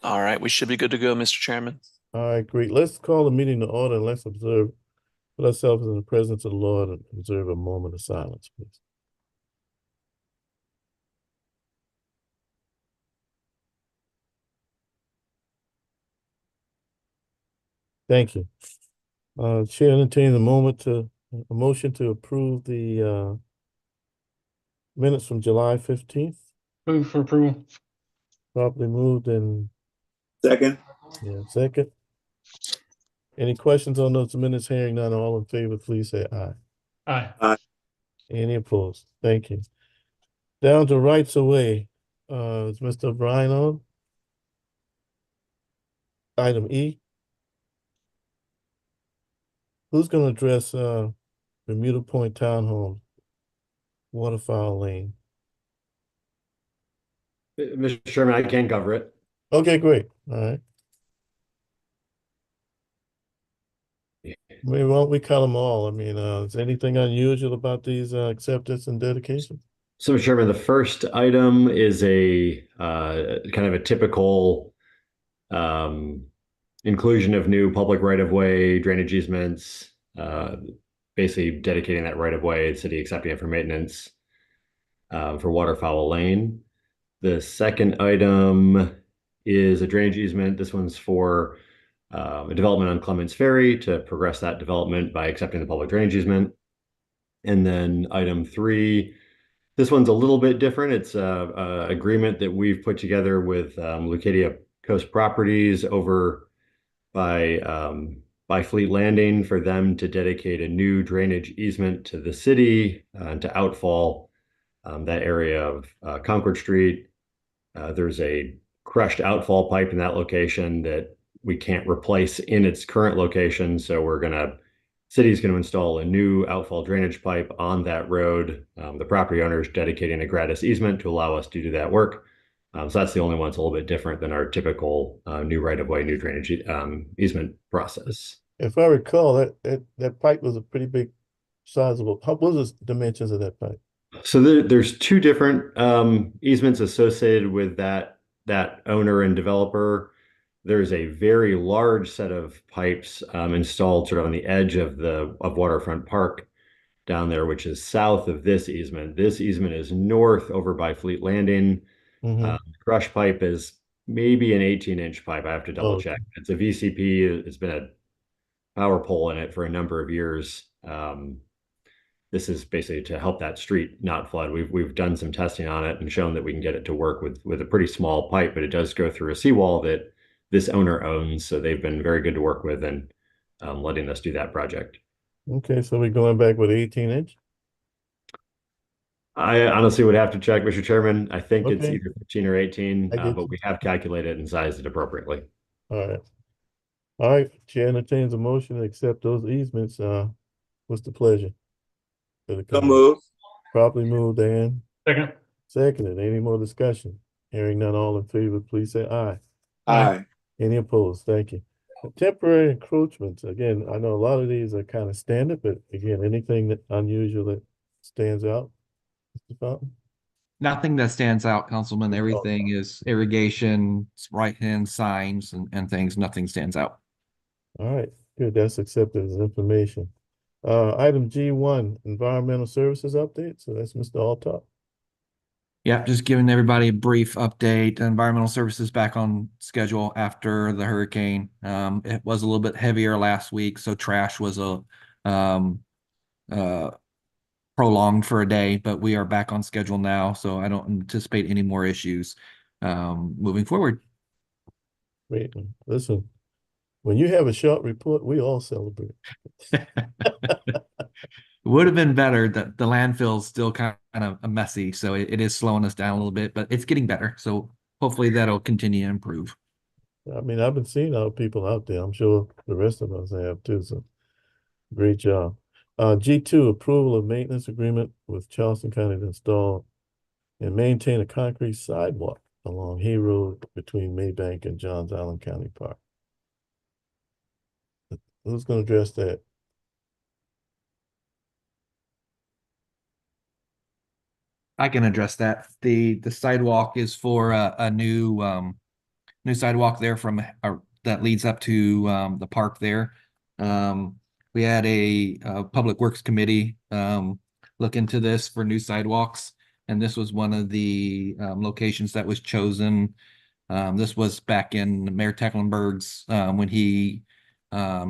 All right, we should be good to go, Mr. Chairman. All right, great. Let's call the meeting to order and let's observe, put ourselves in the presence of the Lord and observe a moment of silence, please. Thank you. Chair entertain a motion to approve the minutes from July 15th. Move for approval. Properly moved and Second. second. Any questions on those minutes? Hearing none, all in favor, please say aye. Aye. Aye. Any opposed? Thank you. Down to rights of way. Is Mr. O'Brien on? Item E. Who's going to address Bermuda Point Townhome, Waterfowl Lane? Mr. Chairman, I can cover it. Okay, great. All right. Maybe why don't we cut them all? I mean, is anything unusual about these acceptance and dedication? So, Mr. Chairman, the first item is a kind of a typical um, inclusion of new public right-of-way drainage easements, basically dedicating that right-of-way, city accepting it for maintenance for Waterfowl Lane. The second item is a drainage easement. This one's for a development on Clements Ferry to progress that development by accepting the public drainage easement. And then item 3, this one's a little bit different. It's a agreement that we've put together with Leucadia Coast Properties over by Fleet Landing for them to dedicate a new drainage easement to the city to outfall that area of Concord Street. There's a crushed outfall pipe in that location that we can't replace in its current location. So city's going to install a new outfall drainage pipe on that road. The property owner is dedicating a gratis easement to allow us to do that work. So that's the only one that's a little bit different than our typical new right-of-way, new drainage easement process. If I recall, that pipe was a pretty big, sizable. What was the dimensions of that pipe? So there's 2 different easements associated with that owner and developer. There's a very large set of pipes installed sort of on the edge of Waterfront Park down there, which is south of this easement. This easement is north over by Fleet Landing. Mm-hmm. Crush pipe is maybe an 18-inch pipe. I have to double check. Okay. It's a VCP. It's been a power pole in it for a number of years. This is basically to help that street not flood. We've done some testing on it and shown that we can get it to work with a pretty small pipe, but it does go through a seawall that this owner owns. So they've been very good to work with and letting us do that project. Okay, so we're going back with 18-inch? I honestly would have to check, Mr. Chairman. I think it's Okay. either 15 or 18, I get but you. we have calculated and sized it appropriately. All right. All right, Chair entertains a motion to accept those easements. What's the pleasure? So move. Properly moved, Dan. Second. Seconded. Any more discussion? Hearing none, all in favor, please say aye. Aye. Any opposed? Thank you. Temporary encroachments. Again, I know a lot of these are kind of standard, but again, anything that unusual that stands out? Mr. Fountain? Nothing that stands out, Councilman. Everything is irrigation, right-hand signs and things. Nothing stands out. All right, good. That's accepted as information. Item G1, environmental services update. So that's Mr. Altott. Yeah, just giving everybody a brief update. Environmental services back on schedule after the hurricane. It was a little bit heavier last week, so trash was prolonged for a day, but we are back on schedule now, so I don't anticipate any more issues moving forward. Wait, listen, when you have a short report, we all celebrate. Would have been better that the landfill's still kind of messy, so it is slowing us down a little bit, but it's getting better. So hopefully that'll continue to improve. I mean, I've been seeing our people out there. I'm sure the rest of us have too. So great job. G2, approval of maintenance agreement with Charleston County to install and maintain a concrete sidewalk along Hay Road between Maybank and Johns Island County Park. Who's going to address that? I can address that. The sidewalk is for a new new sidewalk there from that leads up to the park there. We had a public works committee look into this for new sidewalks, and this was one of the locations that was chosen. This was back in Mayor Tecklenburg's when he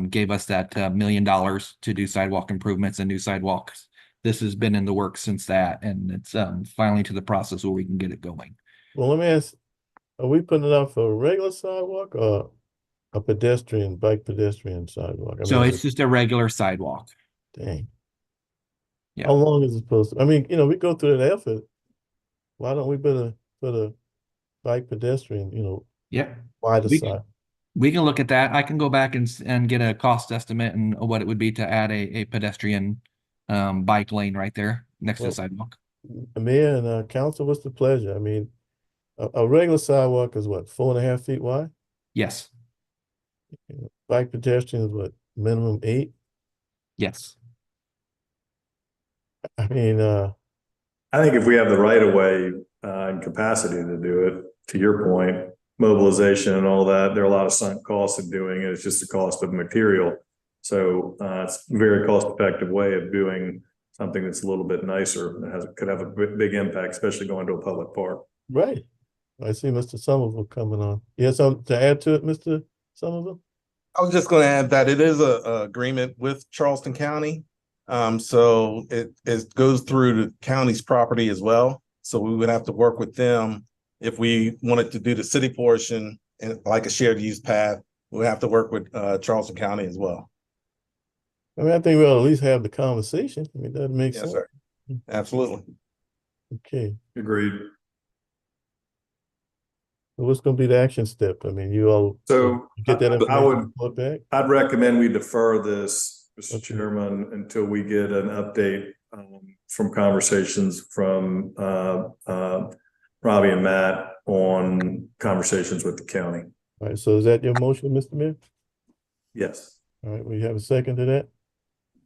gave us that $1 million to do sidewalk improvements and new sidewalks. This has been in the works since that, and it's finally to the process where we can get it going. Well, let me ask, are we putting it out for a regular sidewalk or a bike pedestrian sidewalk? I So mean, it's just a regular sidewalk. dang. Yeah. How long is it supposed to? I mean, we go through that effort. Why don't we put a bike pedestrian, Yep. wider We side? We can look at that. I can go back and get a cost estimate and what it would be to add a pedestrian bike lane right there next to the Well, sidewalk. Mayor and council, what's the pleasure? I mean, a regular sidewalk is what, 4.5 feet wide? Yes. Bike pedestrian is what, minimum 8? Yes. I mean, I think if we have the right of way and capacity to do it, to your point, mobilization and all that, there are a lot of sunk costs of doing it. It's just the cost of material. So it's a very cost effective way of doing something that's a little bit nicer and could have a big impact, especially going to a public park. right. I see Mr. Somerville coming on. You have something to add to it, Mr. Somerville? I was just going to add that it is a agreement with Charleston County. So it goes through the county's property as well. So we would have to work with them if we wanted to do the city portion and like a shared use path. We have to work with Charleston County as well. I mean, I think we'll at least have the conversation. I mean, that makes Yes, sense. sir. Absolutely. Okay. Agreed. So what's going to be the action step? I mean, you all So you get that I information would, and report back? I'd recommend we defer this, Mr. Okay. Chairman, until we get an update from conversations from Robbie and Matt on conversations with the county. All right. So is that your motion, Mr. Mayor? Yes. All right. We have a second to that?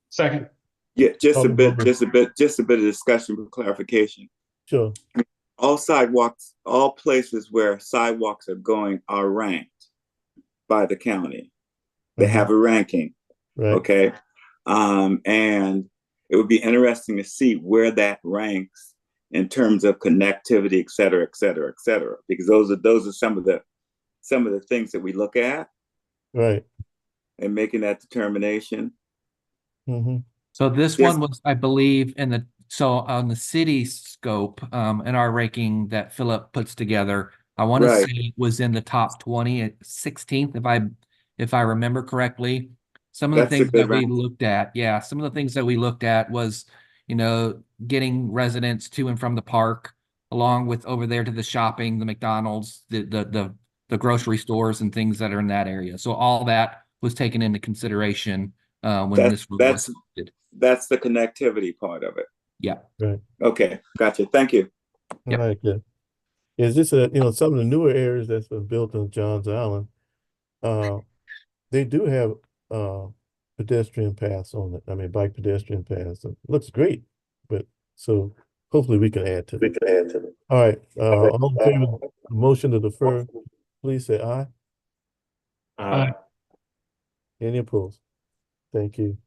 Second. Yeah, just a Alderman bit, Robert. just a bit of discussion for clarification. Sure. All sidewalks, all places where sidewalks are going are ranked by the county. They have a ranking, Right. okay? And it would be interesting to see where that ranks in terms of connectivity, et cetera, et cetera, et cetera, because those are some of the things that we look at Right. in making that determination. Mm-hmm. So this Yes. one was, I believe, on the city scope, in our ranking that Philip puts together, I want to Right. say it was in the top 20 at 16th, if I remember correctly. Some of the That's a things good that we rank. looked at, some of the things that we looked at was, getting residents to and from the park, along with over there to the shopping, the McDonald's, the grocery stores and things that are in that area. So all that was taken into consideration when this was selected. That's the connectivity part of it. Yeah. Right. Okay, gotcha. Thank you. All Yep. right. Good. Is this some of the newer areas that's been built on Johns Island? They do have pedestrian paths on it. I mean, bike pedestrian paths. It looks great, but so hopefully we can add to it. All right. All in favor of the motion to defer, please say aye. Aye. Any opposed? Thank you.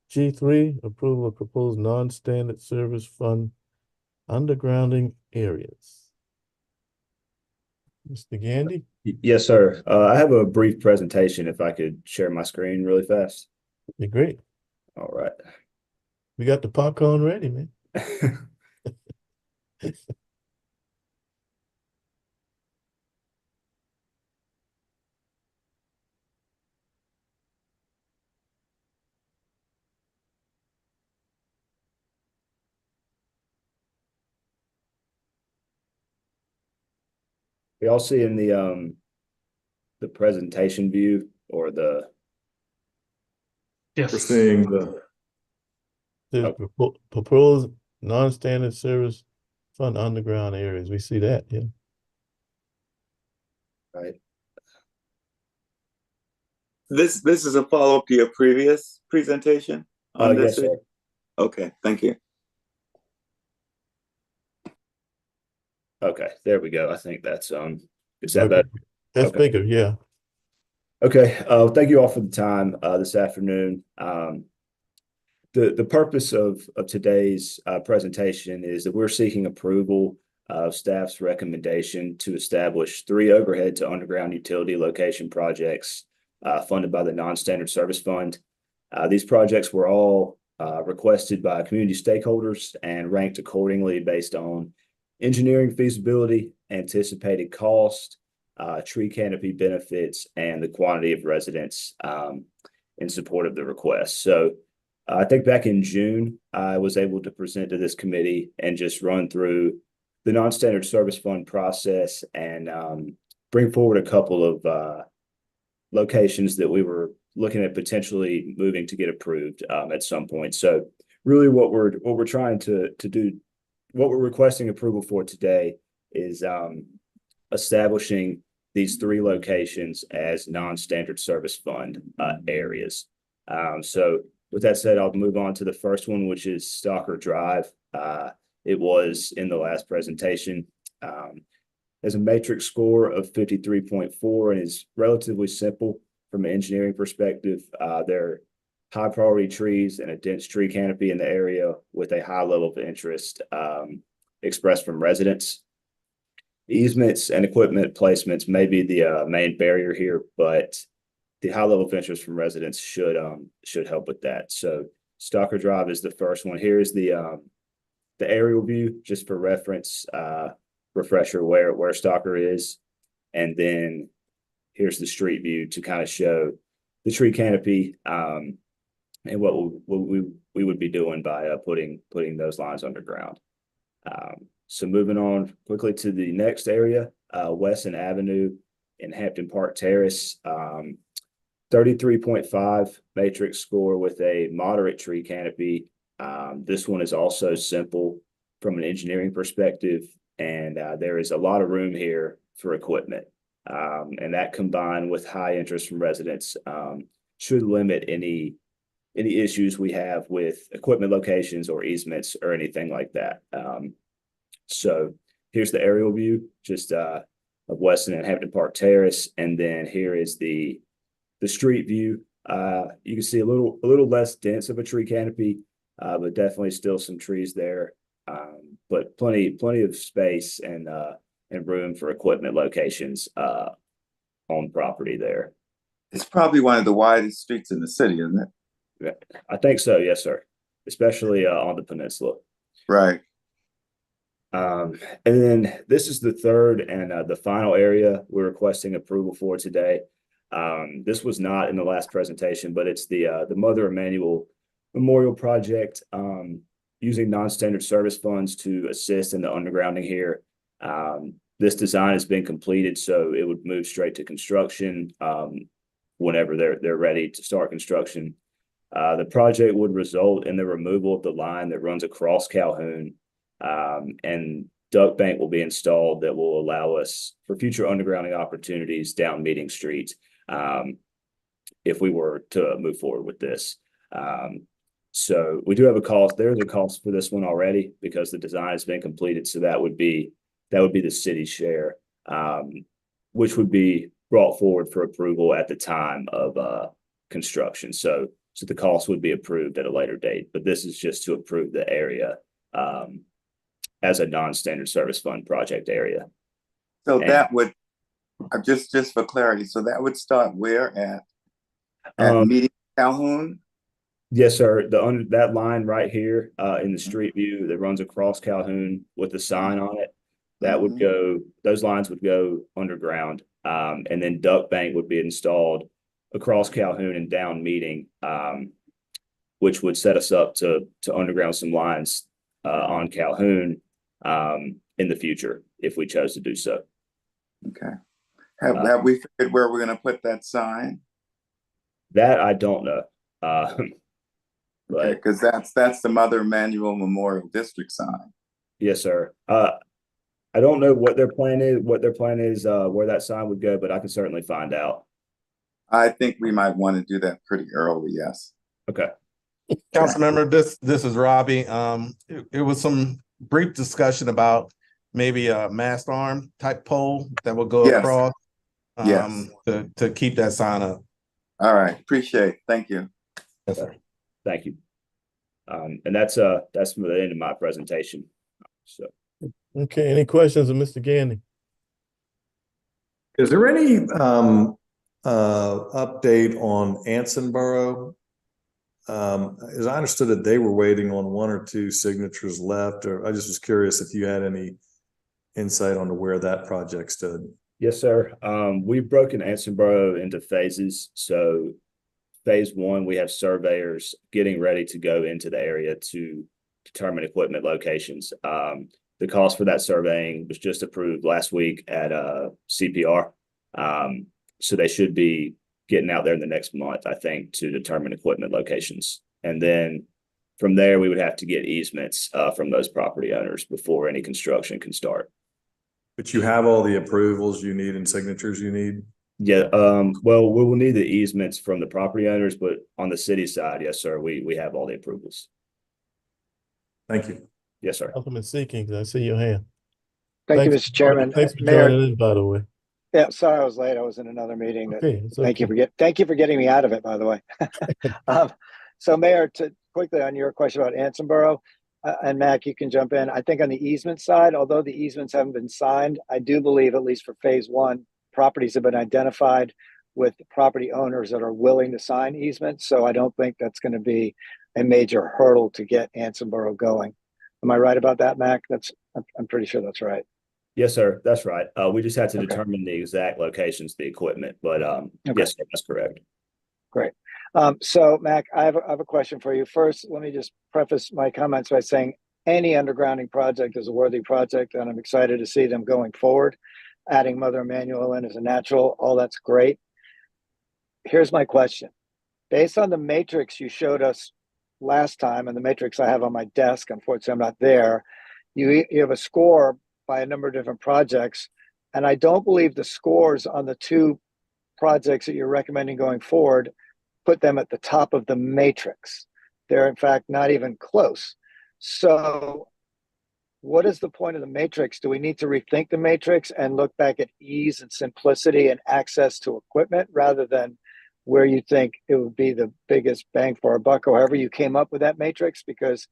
G3, approval of proposed non-standard service fund undergrounding areas. Mr. Gandy? Yes, sir. I have a brief presentation if I could share my screen really fast. Be great. All right. We got the popcorn ready, man. We all see in the presentation view or the Yes. We're seeing the, There's proposed non-standard service fund underground areas. We see that, yeah. right. This is a follow-up to your previous presentation on Yes, this. sir. Okay, thank you. Okay, there we go. I think that's Is that Okay. better? That's Okay. bigger, yeah. Okay. Thank you all for the time this afternoon. The purpose of today's presentation is that we're seeking approval of staff's recommendation to establish 3 overhead to underground utility location projects funded by the Non-Standard Service Fund. These projects were all requested by community stakeholders and ranked accordingly based on engineering feasibility, anticipated cost, tree canopy benefits, and the quantity of residents in support of the request. So I think back in June, I was able to present to this committee and just run through the Non-Standard Service Fund process and bring forward a couple of locations that we were looking at potentially moving to get approved at some point. So really what we're trying to do, what we're requesting approval for today is establishing these 3 locations as non-standard service fund areas. So with that said, I'll move on to the first one, which is Stalker Drive. It was in the last presentation. Has a matrix score of 53.4 and is relatively simple from an engineering perspective. There are high priority trees and a dense tree canopy in the area with a high level of interest expressed from residents. Easements and equipment placements may be the main barrier here, but the high level of interest from residents should help with that. So Stalker Drive is the first one. Here is the aerial view, just for reference, refresher where Stalker is, and then here's the street view to kind of show the tree canopy and what we would be doing by putting those lines underground. So moving on quickly to the next area, Wesson Avenue in Hampton Park Terrace, 33.5 matrix score with a moderate tree canopy. This one is also simple from an engineering perspective, and there is a lot of room here for equipment. And that combined with high interest from residents should limit any issues we have with equipment locations or easements or anything like that. So here's the aerial view just of Weston and Hampton Park Terrace, and then here is the street view. You can see a little less dense of a tree canopy, but definitely still some trees there. But plenty of space and room for equipment locations on property there. It's probably one of the widest streets in the city, isn't it? I think so, yes, sir. Especially on the peninsula. Right. And then this is the third and the final area we're requesting approval for today. This was not in the last presentation, but it's the Mother Emanuel Memorial Project, using non-standard service funds to assist in the undergrounding here. This design has been completed, so it would move straight to construction whenever they're ready to start construction. The project would result in the removal of the line that runs across Calhoun, and duct bank will be installed that will allow us for future undergrounding opportunities down Meeting Street if we were to move forward with this. So we do have a cost. There's a cost for this one already because the design has been completed. So that would be the city's share, which would be brought forward for approval at the time of construction. So the cost would be approved at a later date, but this is just to approve the area as a non-standard service fund project area. So that would just for clarity. So that would start where at Meeting Calhoun? Yes, sir. That line right here in the street view that runs across Calhoun with the sign on it, that would go. Those lines would go underground, and then duct bank would be installed across Calhoun and down Meeting, which would set us up to underground some lines on Calhoun in the future if we chose to do so. Okay. Have we figured where we're going to put that sign? That I don't know. Okay, because that's the Mother Emanuel Memorial District sign. Yes, sir. I don't know what their plan is. Where that sign would go, but I can certainly find out. I think we might want to do that pretty early. Yes. Okay. Councilmember, this is Robbie. It was some brief discussion about maybe a mast arm type pole that will go Yes. across Yes. to keep that sign up. All right, appreciate it. Thank you. Yes, sir. Thank you. And that's the end of my presentation. So Okay, any questions of Mr. Gandy? Is there any update on Ansonboro? As I understood it, they were waiting on 1 or 2 signatures left, or I just was curious if you had any insight onto where that project stood. yes, sir. We've broken Ansonboro into phases. So phase 1, we have surveyors getting ready to go into the area to determine equipment locations. The cost for that surveying was just approved last week at CPR. So they should be getting out there in the next month, I think, to determine equipment locations. And then from there, we would have to get easements from those property owners before any construction can start. But you have all the approvals you need and signatures you need? Yeah, well, we will need the easements from the property owners, but on the city side, yes, sir, we have all the approvals. Thank you. Yes, sir. Councilman Seekings, I see your hand. Thank you, Thanks Mr. Chairman. Thanks for Mayor, joining in, by the way. yeah, sorry I was late. I was in another meeting. Okay, it's Thank you okay. thank you for getting me out of it, by the way. So Mayor, to quickly on your question about Ansonboro, and Mac, you can jump in. I think on the easement side, although the easements haven't been signed, I do believe, at least for phase 1, properties have been identified with property owners that are willing to sign easements. So I don't think that's going to be a major hurdle to get Ansonboro going. Am I right about that, Mac? I'm pretty sure that's right. Yes, sir, that's right. We just had to Okay. determine the exact locations of the equipment, but Okay. yes, sir, that's correct. Great. So Mac, I have a question for you. First, let me just preface my comments by saying any undergrounding project is a worthy project, and I'm excited to see them going forward. Adding Mother Emanuel in as a natural, all that's great. Here's my question. Based on the matrix you showed us last time, and the matrix I have on my desk, unfortunately I'm not there, you have a score by a number of different projects, and I don't believe the scores on the 2 projects that you're recommending going forward put them at the top of the matrix. They're in fact not even close. So what is the point of the matrix? Do we need to rethink the matrix and look back at ease and simplicity and access to equipment rather than where you think it would be the biggest bang for our buck, or however you came up with that matrix? Because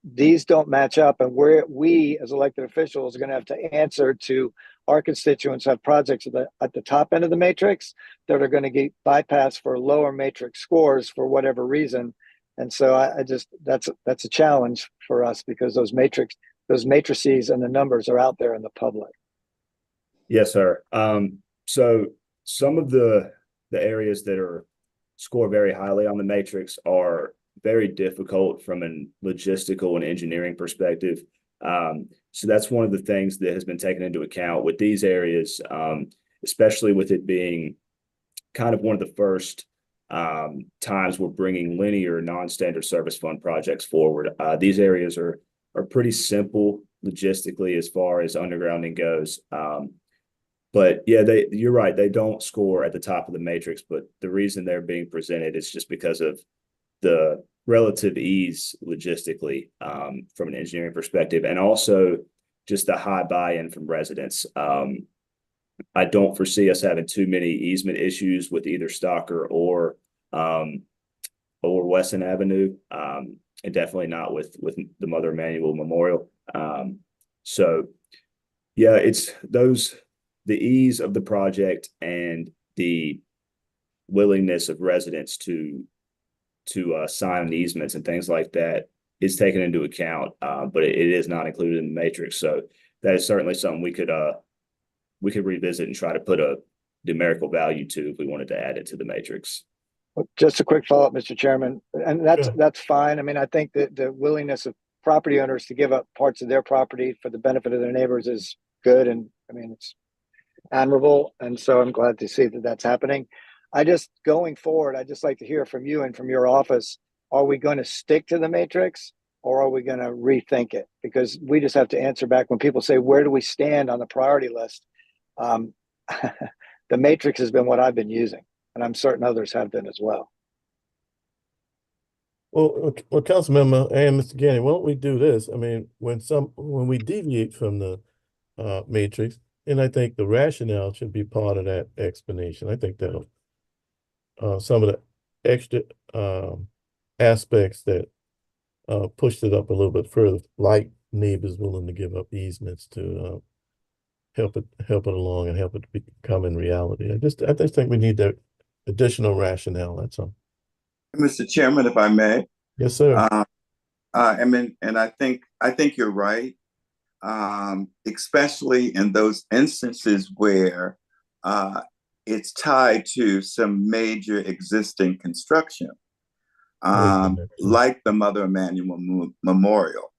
these don't match up, and we as elected officials are going to have to answer to our constituents have projects at the top end of the matrix that are going to get bypassed for lower matrix scores for whatever reason. And so that's a challenge for us because those matrices and the numbers are out there in the public. Yes, sir. So some of the areas that are score very highly on the matrix are very difficult from a logistical and engineering perspective. So that's one of the things that has been taken into account with these areas, especially with it being kind of one of the first times we're bringing linear non-standard service fund projects forward. These areas are pretty simple logistically as far as undergrounding goes. But yeah, you're right. They don't score at the top of the matrix, but the reason they're being presented is just because of the relative ease logistically from an engineering perspective, and also just the high buy-in from residents. I don't foresee us having too many easement issues with either Stalker or Wesson Avenue, and definitely not with the Mother Emanuel Memorial. So yeah, it's the ease of the project and the willingness of residents to sign easements and things like that is taken into account, but it is not included in the matrix. So that is certainly something we could revisit and try to put a numerical value to if we wanted to add it to the matrix. Just a quick follow-up, Mr. Chairman, and that's fine. I mean, I think that the willingness of property owners to give up parts of their property for the benefit of their neighbors is good, and I mean it's admirable, and so I'm glad to see that that's happening. Going forward, I'd just like to hear from you and from your office, are we going to stick to the matrix or are we going to rethink it? Because we just have to answer back when people say, where do we stand on the priority list? The matrix has been what I've been using, and I'm certain others have been as well. Well, Councilmember and Mr. Gandy, why don't we do this? I mean, when we deviate from the matrix, and I think the rationale should be part of that explanation. I think that'll some of the extra aspects that pushed it up a little bit further, like neighbors willing to give up easements to help it along and help it become in reality. I just think we need that additional rationale. That's all. Mr. Chairman, if I may. Yes, sir. And I think you're right. Especially in those instances where it's tied to some major existing construction, like the Mother Emanuel Memorial.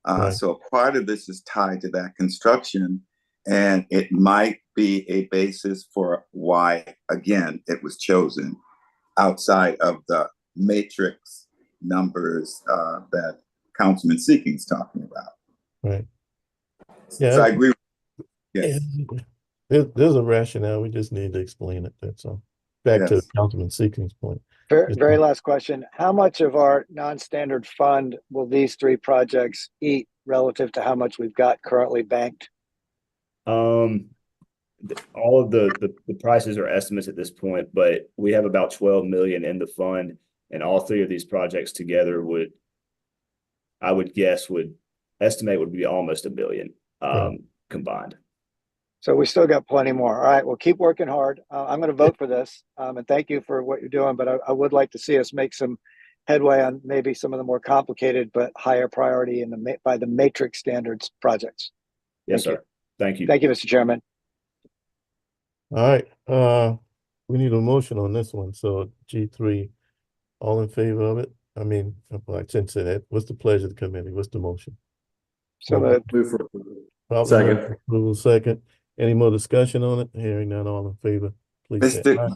Right. So a part of this is tied to that construction, and it might be a basis for why, again, it was chosen outside of the matrix numbers that Councilman Seeking's talking about. Right. Yeah, so I agree. Yes. There's a rationale. We just need to explain it. That's all. Back to Councilman Seeking's point. Very last question. How much of our non-standard fund will these three projects eat relative to how much we've got currently banked? All of the prices are estimates at this point, but we have about 12 million in the fund, and all three of these projects together would estimate would be almost $1 billion combined. So we still got plenty more. All right, well, keep working hard. I'm going to vote for this, and thank you for what you're doing. But I would like to see us make some headway on maybe some of the more complicated but higher priority by the matrix standards projects. Yes, sir. Thank you. Thank you, Mr. Chairman. All right. We need a motion on this one. So G3, all in favor of it? I mean, I shouldn't say that. What's the pleasure of the committee? What's the motion? So Move for approval. Second. Second. Approval second. Any more discussion on it? Hearing none, all in favor, please say aye.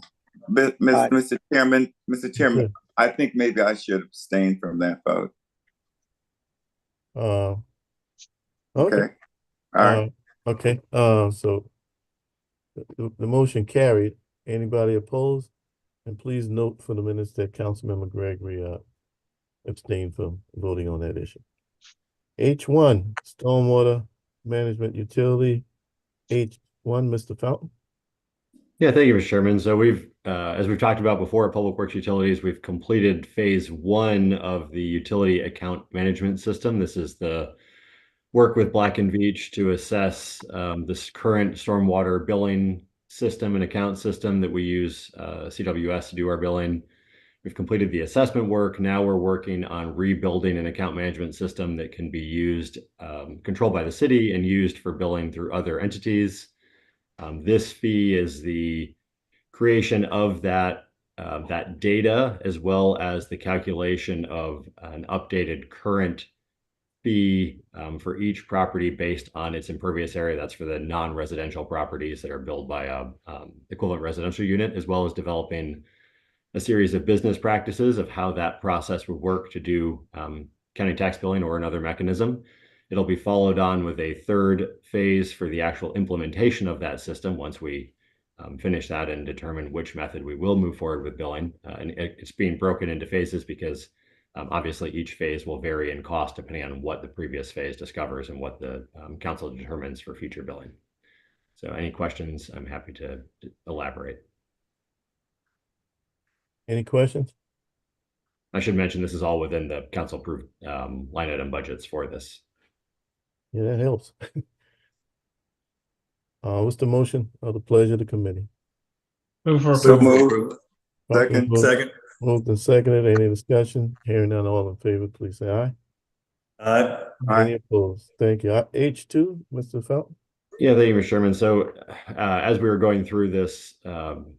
Mr. Chairman, Sure. I think maybe I should abstain from that vote. Okay. All right. Okay. So the motion carried. Anybody opposed? And please note for the minutes that Councilmember Gregory abstained from voting on that issue. H1, Stormwater Management Utility. H1, Mr. Fountain. Yeah, thank you, Mr. Chairman. So we've, as we've talked about before at Public Works Utilities, we've completed phase 1 of the utility account management system. This is the work with Black & Veatch to assess this current stormwater billing system and account system that we use CWS to do our billing. We've completed the assessment work. Now we're working on rebuilding an account management system that can be used, controlled by the city and used for billing through other entities. This fee is the creation of that data, as well as the calculation of an updated current fee for each property based on its impervious area. That's for the non-residential properties that are billed by a equivalent residential unit, as well as developing a series of business practices of how that process would work to do county tax billing or another mechanism. It'll be followed on with a third phase for the actual implementation of that system once we finish that and determine which method we will move forward with billing. And it's being broken into phases because obviously each phase will vary in cost depending on what the previous phase discovers and what the council determines for future billing. So any questions, I'm happy to elaborate. Any questions? I should mention this is all within the council approved line item budgets for this. Yeah, that helps. What's the motion of the pleasure of the committee? Move for So approval. moved. Second. Second. Moved and seconded. Any discussion? Hearing none, all in favor, please say aye. Aye. Any opposed? Thank you. H2, Mr. Fountain. Yeah, thank you, Mr. Chairman. So as we were going through this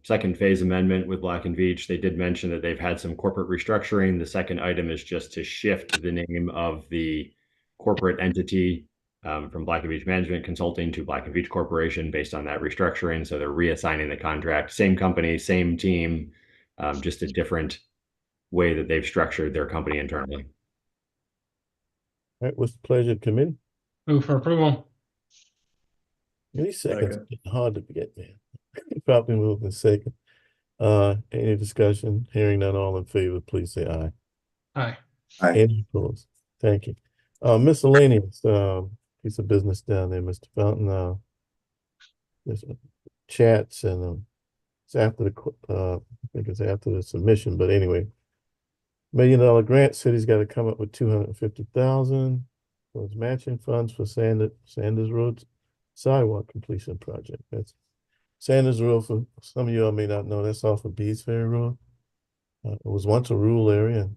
second phase amendment with Black & Veatch, they did mention that they've had some corporate restructuring. The second item is just to shift the name of the corporate entity from Black & Veatch Management Consulting to Black & Veatch Corporation based on that restructuring. So they're reassigning the contract, same company, same team, just a different way that they've structured their company internally. All right, what's the pleasure of the committee? Move for approval. These seconds Second. getting hard to forget, man. Probably moved in second. Any discussion? Hearing none, all in favor, please say aye. Aye. Aye. Any opposed? Thank you. Miscellaneous, piece of business down there, Mr. Fountain, there's chats and, it's after I think it's after the submission, but anyway. $1 million grant, city's got to come up with 250,000. Those matching funds for Sanders Road sidewalk completion project. That's Sanders Road, for some of y'all may not know, that's off of Bees Ferry Road. It was once a rural area, and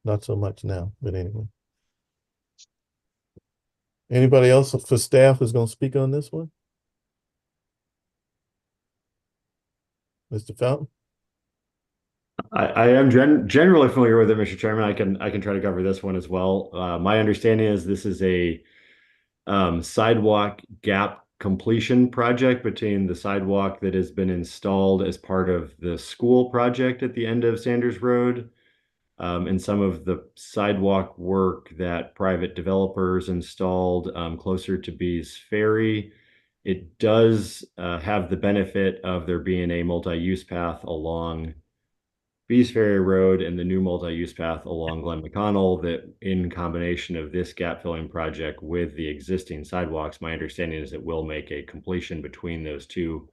not so much now, but anyway. Anybody else for staff is going to speak on this one? Mr. Fountain? I am generally familiar with it, Mr. Chairman. I can try to cover this one as well. My understanding is this is a sidewalk gap completion project between the sidewalk that has been installed as part of the school project at the end of Sanders Road, and some of the sidewalk work that private developers installed closer to Bees Ferry. It does have the benefit of there being a multi-use path along Bees Ferry Road and the new multi-use path along Glen McConnell that, in combination of this gap filling project with the existing sidewalks, my understanding is it will make a completion between those two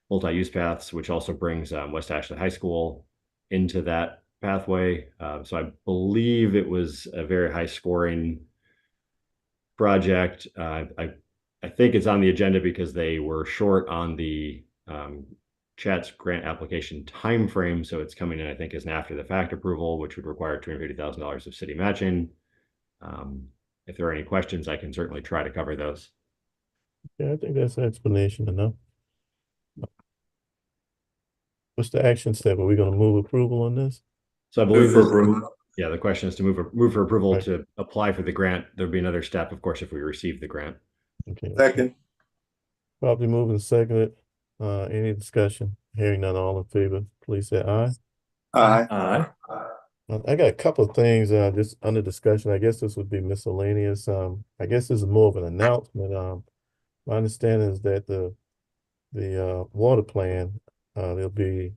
multi-use paths, which also brings West Ashley High School into that pathway. So I believe it was a very high scoring project. I think it's on the agenda because they were short on the Chat's grant application timeframe, so it's coming in, I think, as an after the fact approval, which would require $250,000 of city matching. If there are any questions, I can certainly try to cover those. Yeah, I think that's an explanation enough. What's the action step? Are we going to move approval on this? So I believe Move for this, approval. yeah, the question is to move for approval Right. to apply for the grant. There'll be another step, of course, if we receive the grant. Okay. Second. Probably moving seconded. Any discussion? Hearing none, all in favor, please say aye. Aye. Aye. I got a couple of things just under discussion. I guess this would be miscellaneous. I guess this is more of an announcement. My understanding is that the water plan, there'll be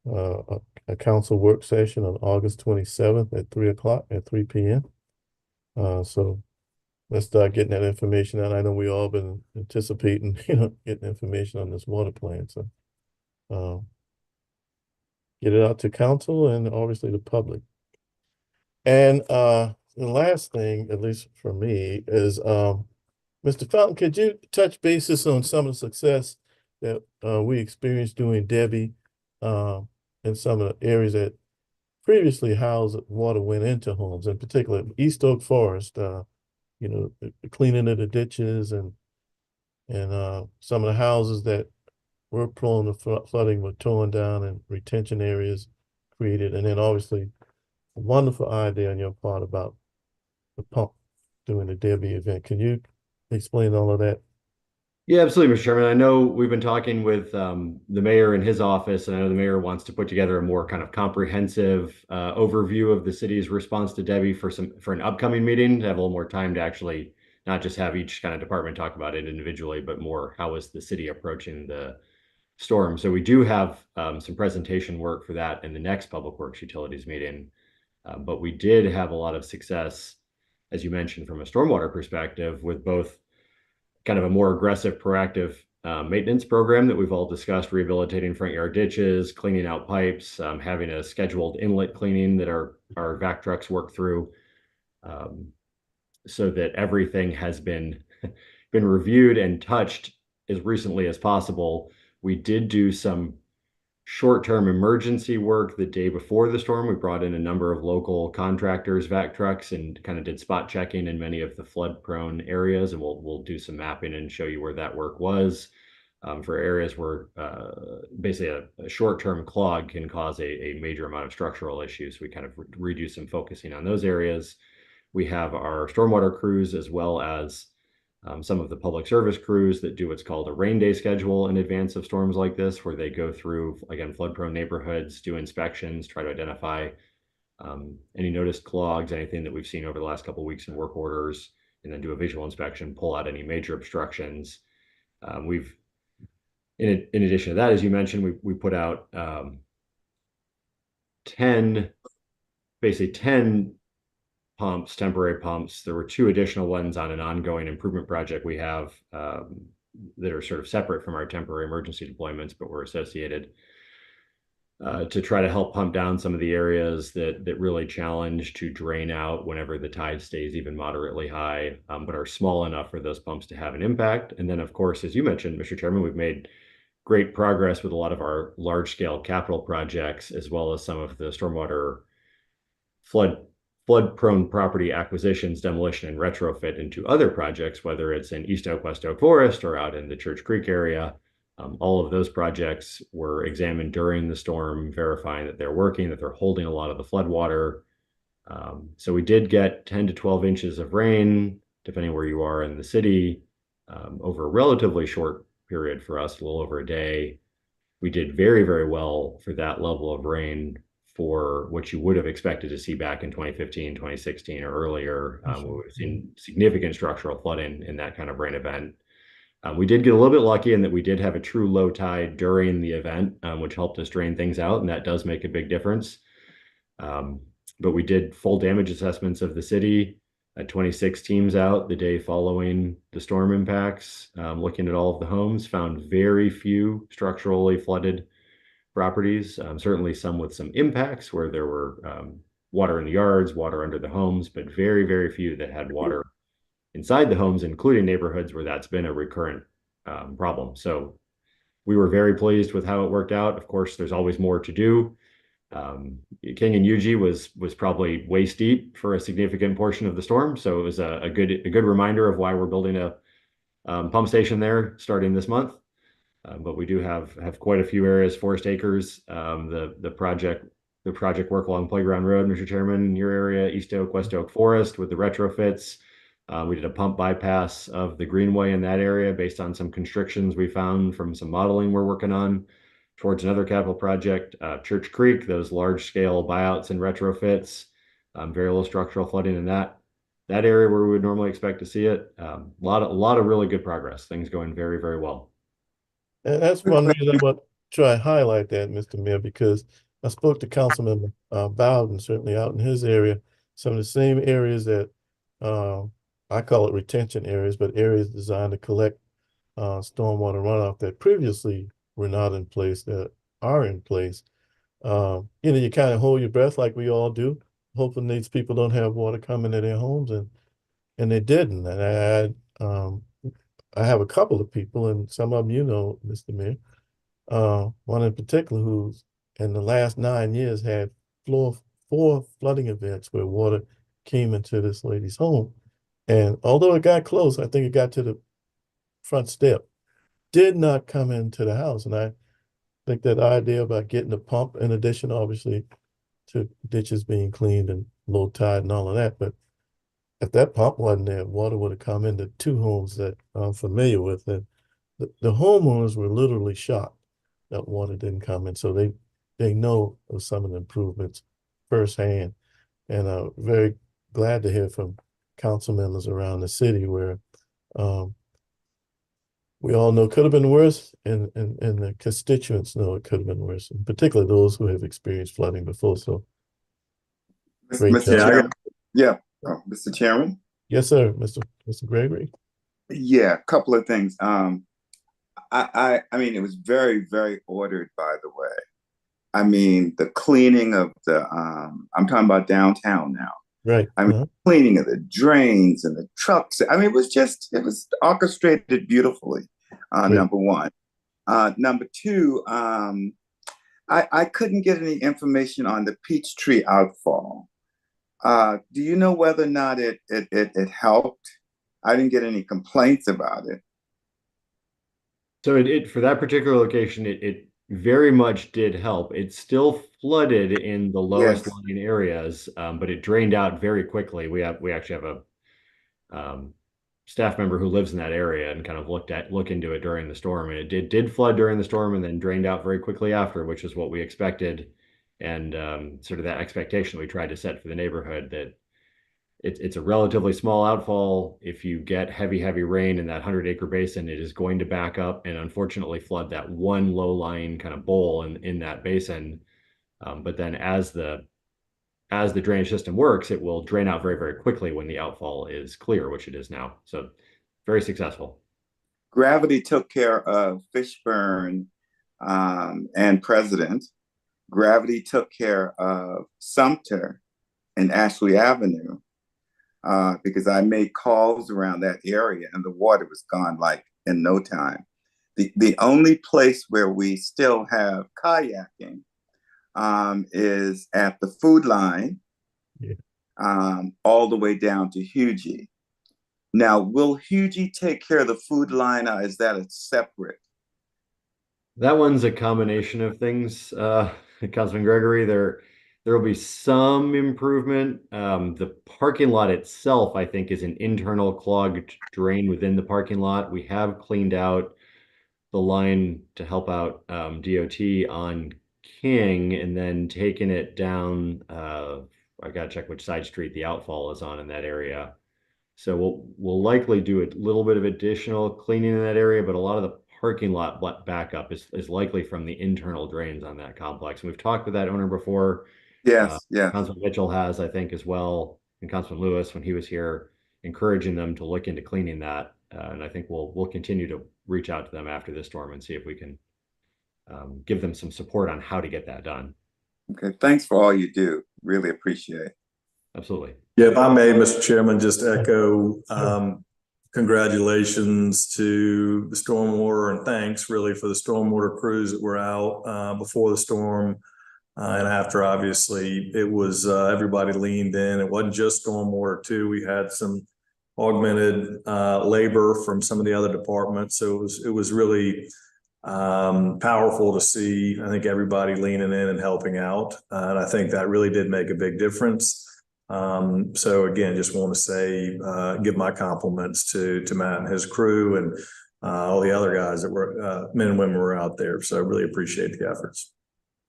a council work session on August 27th at 3 p.m. So let's start getting that information out. I know we all been anticipating, getting information on this water plan. So get it out to council and obviously the public. And the last thing, at least for me, is Mr. Fountain, could you touch bases on some of the success that we experienced doing Debbie in some of the areas that previously housed water went into homes, in particular East Oak Forest, the cleaning of the ditches and some of the houses that were prone to flooding were torn down and retention areas created. And then obviously a wonderful idea on your part about the pump during the Debbie event. Can you explain all of that? Yeah, absolutely, Mr. Chairman. I know we've been talking with the mayor in his office, and I know the mayor wants to put together a more kind of comprehensive overview of the city's response to Debbie for an upcoming meeting, to have a little more time to actually not just have each kind of department talk about it individually, but more how is the city approaching the storm. So we do have some presentation work for that in the next Public Works Utilities meeting. But we did have a lot of success, as you mentioned, from a stormwater perspective, with both kind of a more aggressive, proactive maintenance program that we've all discussed, rehabilitating front yard ditches, cleaning out pipes, having a scheduled inlet cleaning that our vac trucks work through, so that everything has been reviewed and touched as recently as possible. We did do some short-term emergency work the day before the storm. We brought in a number of local contractors, vac trucks, and kind of did spot checking in many of the flood-prone areas. And we'll do some mapping and show you where that work was for areas where basically a short-term clog can cause a major amount of structural issues. We kind of redo some focusing on those areas. We have our stormwater crews as well as some of the public service crews that do what's called a rain day schedule in advance of storms like this, where they go through, again, flood-prone neighborhoods, do inspections, try to identify any noticed clogs, anything that we've seen over the last couple of weeks in work orders, and then do a visual inspection, pull out any major obstructions. We've, in addition to that, as you mentioned, we put out 10 basically 10 pumps, temporary pumps. There were 2 additional ones on an ongoing improvement project we have that are sort of separate from our temporary emergency deployments, but were associated to try to help pump down some of the areas that really challenge to drain out whenever the tide stays even moderately high, but are small enough for those pumps to have an impact. And then, of course, as you mentioned, Mr. Chairman, we've made great progress with a lot of our large-scale capital projects, as well as some of the stormwater flood-prone property acquisitions, demolition, and retrofit into other projects, whether it's in East Oak, West Oak Forest, or out in the Church Creek area. All of those projects were examined during the storm, verifying that they're working, that they're holding a lot of the flood water. So we did get 10 to 12 inches of rain, depending where you are in the city, over a relatively short period for us, a little over a day. We did very, very well for that level of rain for what you would have expected to see back in 2015, 2016, or earlier. We've seen significant structural flooding in that kind of rain event. We did get a little bit lucky in that we did have a true low tide during the event, which helped us drain things out, and that does make a big difference. But we did full damage assessments of the city, 26 teams out the day following the storm impacts, looking at all of the homes, found very few structurally flooded properties, certainly some with some impacts where there were water in the yards, water under the homes, but very, very few that had water inside the homes, including neighborhoods where that's been a recurrent problem. So we were very pleased with how it worked out. Of course, there's always more to do. King and Yuji was probably waist deep for a significant portion of the storm, so it was a good reminder of why we're building a pump station there starting this month. But we do have quite a few areas, Forest Acres, the project work along Playground Road, Mr. Chairman, in your area, East Oak, West Oak Forest with the retrofits. We did a pump bypass of the greenway in that area based on some constrictions we found from some modeling we're working on towards another capital project. Church Creek, those large scale buyouts and retrofits, very low structural flooding in that area where we would normally expect to see it. A lot of really good progress, things going very, very well. And that's one reason I want to try to highlight that, Mr. Mayor, because I spoke to Councilman Bowden, certainly out in his area, some of the same areas that I call it retention areas, but areas designed to collect stormwater runoff that previously were not in place that are in place. You kind of hold your breath like we all do, hoping these people don't have water coming to their homes, and they didn't. And I have a couple of people, and some of them, Mr. Mayor, one in particular who's in the last 9 years had 4 flooding events where water came into this lady's home. And although it got close, I think it got to the front step, did not come into the house. And I think that idea about getting a pump, in addition, obviously, to ditches being cleaned and low tide and all of that, but if that pump wasn't there, water would have come into 2 homes that I'm familiar with. And the homeowners were literally shocked that water didn't come in. So they know of some of the improvements firsthand. And very glad to hear from council members around the city where we all know could have been worse, and the constituents know it could have been worse, in particular those who have experienced flooding before. So great Mr. job. Chairman. Yeah, Mr. Chairman. Yes, sir, Mr. Gregory. Yeah, a couple of things. I mean, it was very, very ordered, by the way. I mean, the cleaning of the I'm talking about downtown now. Right. I mean, cleaning of the drains and the trucks. I mean, it was orchestrated beautifully. Number one. Number two, I couldn't get any information on the Peachtree outfall. Do you know whether or not it helped? I didn't get any complaints about it. So it for that particular location, it very much did help. It still flooded in the lowest lying areas, but it drained out very quickly. We actually have a staff member who lives in that area and kind of look into it during the storm, and it did flood during the storm and then drained out very quickly after, which is what we expected, and sort of that expectation we tried to set for the neighborhood, that it's a relatively small outfall. If you get heavy rain in that 100-acre basin, it is going to back up and unfortunately flood that one low-lying kind of bowl in that basin. But then as the as the drainage system works, it will drain out very, very quickly when the outfall is clear, which it is now. So very successful. Gravity took care of Fishburne and President. Gravity took care of Sumter and Ashley Avenue because I made calls around that area and the water was gone like in no time. The only place where we still have kayaking is at the Food Line, all the way down to Hugie. Now, will Hugie take care of the Food Line, or is that a separate? That one's a combination of things, Councilman Gregory. There will be some improvement. The parking lot itself, I think, is an internal clogged drain within the parking lot. We have cleaned out the line to help out DOT on King, and then taken it down. I gotta check which side street the outfall is on in that area. So we'll likely do a little bit of additional cleaning in that area, but a lot of the parking lot backup is likely from the internal drains on that complex. And we've talked with that owner before. Yes. Councilman Mitchell has, I think, as well, and Councilman Lewis when he was here, encouraging them to look into cleaning that. And I think we'll continue to reach out to them after this storm and see if we can give them some support on how to get that done. Okay, thanks for all you do. Really appreciate it. Absolutely. Yeah, if I may, Mr. Chairman, just echo congratulations to the stormwater and thanks really for the stormwater crews that were out before the storm and after. Obviously, it was everybody leaned in. It wasn't just stormwater too. We had some augmented labor from some of the other departments, so it was really powerful to see. I think everybody leaning in and helping out, and I think that really did make a big difference. So again, just want to say, give my compliments to Matt and his crew and all the other guys that were men and women were out there. So I really appreciate the efforts.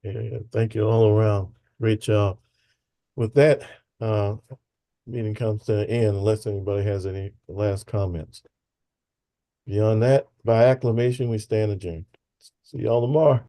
Yeah, thank you all around. Great job. With that, meeting comes to an end unless anybody has any last comments. Beyond that, by acclamation, we stand adjourned. See y'all tomorrow.